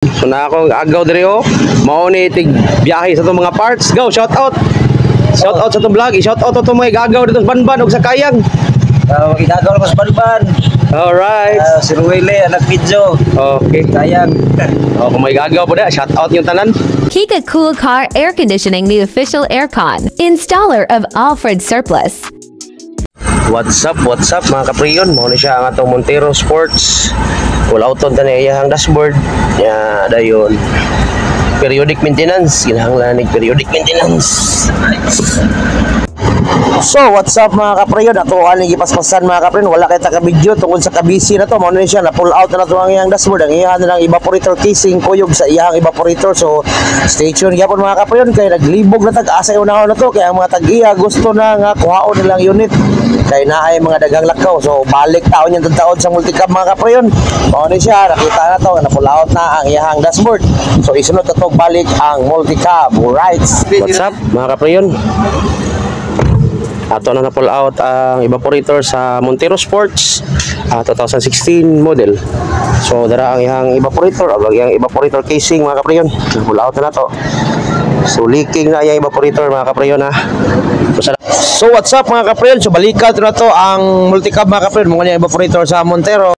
So na akong agaw diri oh. Mao ni tig biyahe sa tong mga parts. Go, shout out. Shout out sa tong vlog. Shout out to mga gagaw dito sa Banban ug sa Kayang. Igagaw lang sa Banban. Alright. Si Ruele, anak Pidjo. Okay. Kayang. Oh, kung may gagaw po na, shout out yung tanan. Kika Cool Car Air Conditioning, the official aircon installer of Alfred Surplus. What's up mga kapriyon? Mao ni siya ang atong Montero Sports. Full auto ta niya iyang dashboard. Ya, dayon. Periodic maintenance, kinahanglan ning periodic maintenance. So, what's up mga kapriyon? Ato ani gipaspasan mga kapriyon, wala kay ta ka video tungkol sa kabisi na to. Mao ni siya na pull out na to ang iyang dashboard. Ang iyang lang evaporator casing kuyog sa iyang evaporator. So, stay tuned gyapon mga kapriyon kay naglibog na tag-asa unahon na to kay ang mga tag-iya gusto na nga kuhaon nilang unit. Kay naay mga dagang lakaw. So, balik taon yung taon sa multicab mga kapriyon. Mao ni siya, nakita na to na pull out na ang iyang dashboard. So, isunod na to balik ang multicab. Right. What's up mga kapriyon? Ato na pull out ang evaporator sa Montero Sports 2016 model. So dara ang iyang evaporator, ang iyang evaporator casing mga kapriyon. Pull out na to. So leaking na yung evaporator mga kapriyon ha. So what's up mga kapriyon? So balikan na to ang multicab mga kapriyon, mga evaporator sa Montero.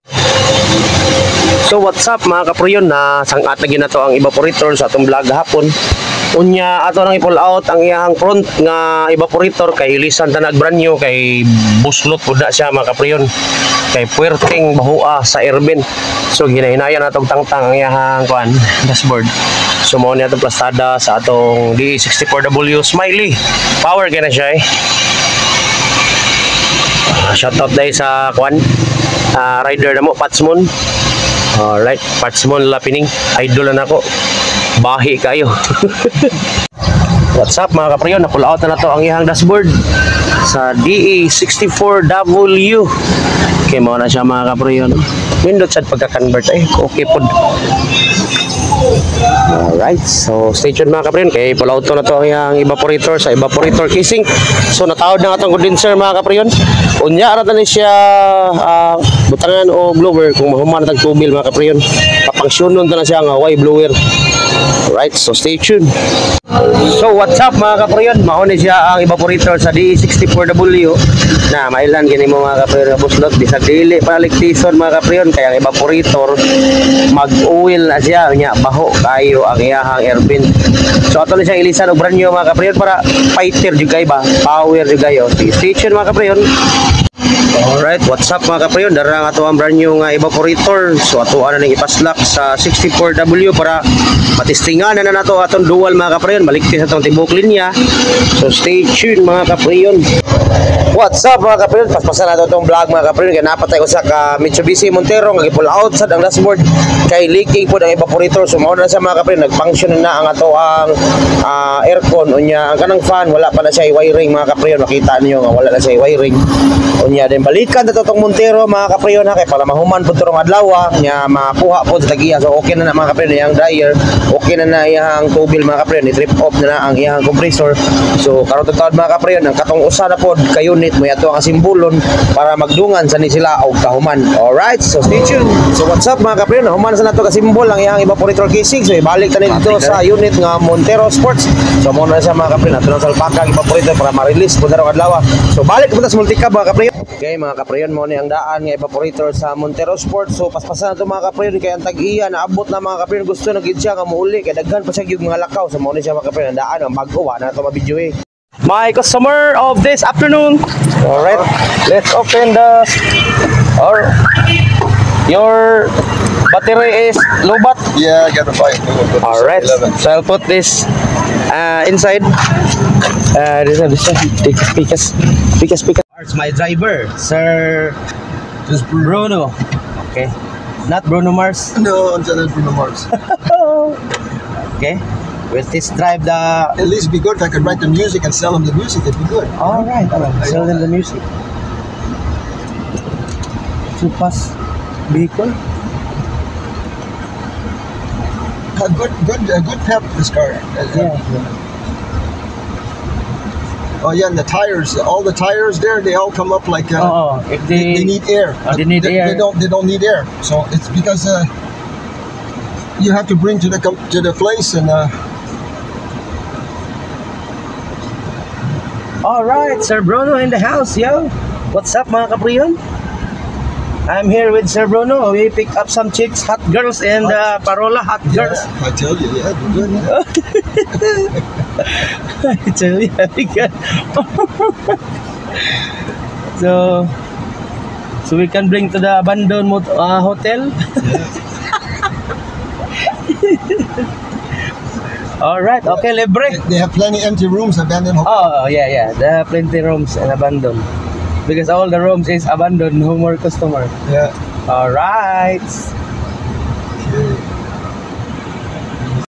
So what's up mga kapriyon, na sangatagin na to ang evaporator sa atong vlog hapon. Unya ato nang i-pull out ang iyang front nga evaporator kay lisan ta nag-brand new kay buslot pud na siya mga kapriyon. Kay puwerteng bahua sa airbin. So ginahinayan natong tangtang ang iyang kuan dashboard. So mao ni atong plastada sa atong D64W Smiley. Power kay na siya eh. Shout out dai sa kuan rider namo Patsmon. Alright, Patsmon Lapining, idol na nako. Bahi kayo. What's up mga kapriyon? Na-pull out na to ang iyang dashboard sa DE64W. Okay, mo na siya mga kapriyon. Nindot sad pagka-convert eh. Okay pod. Alright, so stay tuned mga kapriyon. Kay pull out na to ang iyang evaporator sa evaporator casing. So natawad na atong condenser mga kapriyon. Unya ra ni siya butangan o blower kung mahuman tag tubil mga kapriyon. Papangsyonon ta na siya nga way blower. Alright, so stay tuned. So what's up mga kapriyon? Mao ni siya ang evaporator sa D64W na mailan kini mo mga kapriyon nga buslot bisag dili paligtison mga kapriyon kaya ang evaporator mag-oil na siya nya baho kayo ang iyahang airbin. So ato ni siya ilisan og brand new mga kapriyon para fighter jud kay ba power jud kayo. Stay tuned mga kapriyon. Alright, what's up mga kapriyon? Dara nga ato ang brand new nga evaporator. So ato ana ning ipaslap sa 64W para matistingan na nato atong dual mga kapriyon. Balikti sa atong tibok linya. So stay tuned mga kapriyon. What's up mga kapriyon? Paspasan nato itong vlog mga kapriyon. Kaya napatay ko sa Mitsubishi Montero nga i-pull out sa ang dashboard kay leaking po ang evaporator. So mao na sa mga kapriyon, nag-function na ang ato ang aircon. Unya ang kanang fan wala pa na siya i-wiring mga kapriyon. Makita niyo nga wala na siya i-wiring. Unya din balikan na itong Montero mga kapriyon ha, kay para mahuman po itong adlaw nya makuha po sa tagiya. So okay na na mga kapriyon iyang dryer, okay na na iyang tubil mga kapriyon, i-trip off na na ang iyang compressor. So karon tawad mga kapriyon, ang katong usa na pod kay unit mo ato ang simbolon para magdungan sa ni sila og kahuman. Alright, so stay tuned. So what's up mga kapriyon, human sa nato ka simbol ang iyang evaporator casing. So ibalik ta dito sa unit nga Montero Sports. So mo na siya mga kapriyon, ato na salpaka evaporator para ma-release po darong adlaw. So balik po ta sa multicab mga kapriyon. Okay mga kapriyon, mo ni ang daan nga evaporator sa Montero Sports. So paspasan na ito mga kapriyon kay ang tag-iya naabot na mga kapriyon gusto na gid siya nga muuli kay daghan pa siya yung mga lakaw. So mo ni siya mga kapriyon ang daan ang bago na ito mabidyo eh. My customer of this afternoon. Alright, let's open the your battery is low bat. Yeah, I got the fight. Alright, so I'll put this inside. This speakers. It's my driver, Sir Just Bruno. Okay, not Bruno Mars. No, I'm not Bruno Mars. Okay, we'll test drive the. At least it'd be good if I could write the music and sell them the music. It'd be good. Alright, sell them the music. Two-pass vehicle. A good pep this car. Yeah. Oh yeah, and the tires, all the tires there, they all come up like if they need air. They need air. They don't need air. So it's because you have to bring to the place and. All right, Sir Bruno in the house, yo. What's up, mga kapriyon? I'm here with Sir Bruno. We pick up some chicks, hot girls, and Parola hot girls. I tell you, yeah, they're good. I tell you, I got- so we can bring to the abandoned hotel. All right, okay, libre. They have plenty empty rooms, abandoned hotels. Oh, yeah. There are plenty rooms and abandoned. Because all the rooms is abandoned, no more customer. Yeah. All right.